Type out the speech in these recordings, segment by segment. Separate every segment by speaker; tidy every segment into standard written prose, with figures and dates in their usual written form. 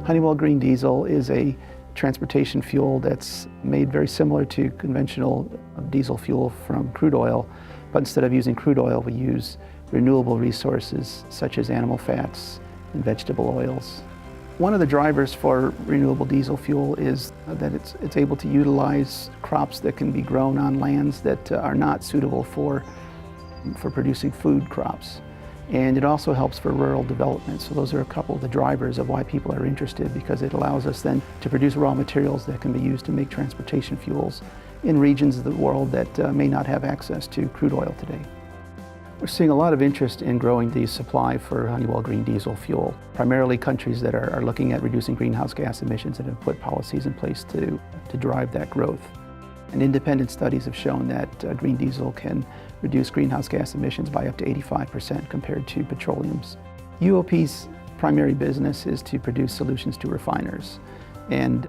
Speaker 1: Honeywell green diesel is a transportation fuel that's made very similar to conventional diesel fuel from crude oil, but instead of using crude oil, we use renewable resources such as animal fats and vegetable oils. One of the drivers for renewable diesel fuel is that it's able to utilize crops that can be grown on lands that are not suitable for producing food crops. And it also helps for rural development. So those are a couple of the drivers of why people are interested, because it allows us then to produce raw materials that can be used to make transportation fuels in regions of the world that may not have access to crude oil today. We're seeing a lot of interest in growing the supply for Honeywell green diesel fuel, primarily countries that are looking at reducing greenhouse gas emissions and have put policies in place to drive that growth. And independent studies have shown that green diesel can reduce greenhouse gas emissions by up to 85% compared to petroleums. UOP's primary business is to produce solutions to refiners. And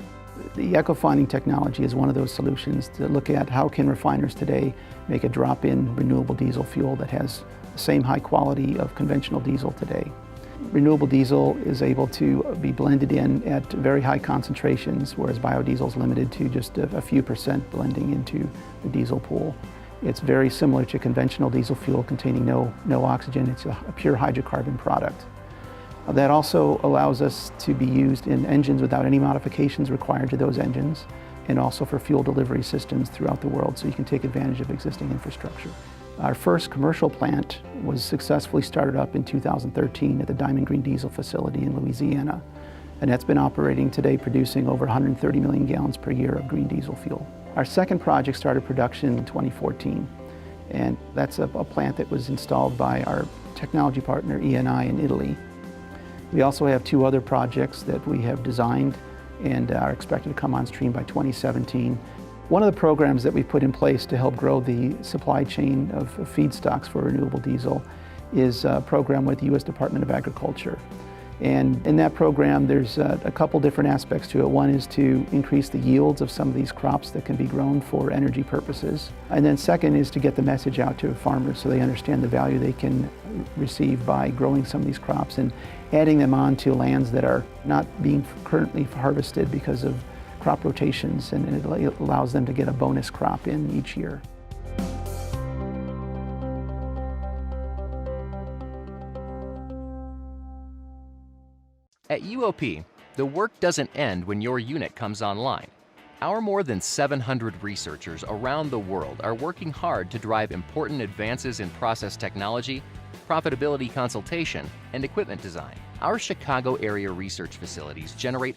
Speaker 1: the eco-finding technology is one of those solutions to look at how can refiners today make a drop-in renewable diesel fuel that has the same high quality of conventional diesel today. Renewable diesel is able to be blended in at very high concentrations, whereas biodiesel is limited to just a few percent blending into the diesel pool. It's very similar to conventional diesel fuel containing no oxygen. It's a pure hydrocarbon product. That also allows us to be used in engines without any modifications required to those engines, and also for fuel delivery systems throughout the world, so you can take advantage of existing infrastructure. Our first commercial plant was successfully started up in 2013 at the Diamond Green Diesel facility in Louisiana, and that's been operating today, producing over 130 million gallons per year of green diesel fuel. Our second project started production in 2014, and that's a plant that was installed by our technology partner ENI in Italy. We also have two other projects that we have designed and are expected to come on stream by 2017. One of the programs that we put in place to help grow the supply chain of feedstocks for renewable diesel is a program with the U.S. Department of Agriculture. And in that program, there's a couple different aspects to it. One is to increase the yields of some of these crops that can be grown for energy purposes. And then second is to get the message out to farmers so they understand the value they can receive by growing some of these crops and adding them on to lands that are not being currently harvested because of crop rotations, and it allows them to get a bonus crop in each year.
Speaker 2: At UOP, the work doesn't end when your unit comes online. Our more than 700 researchers around the world are working hard to drive important advances in process technology, profitability consultation, and equipment design. Our Chicago area research facilities generate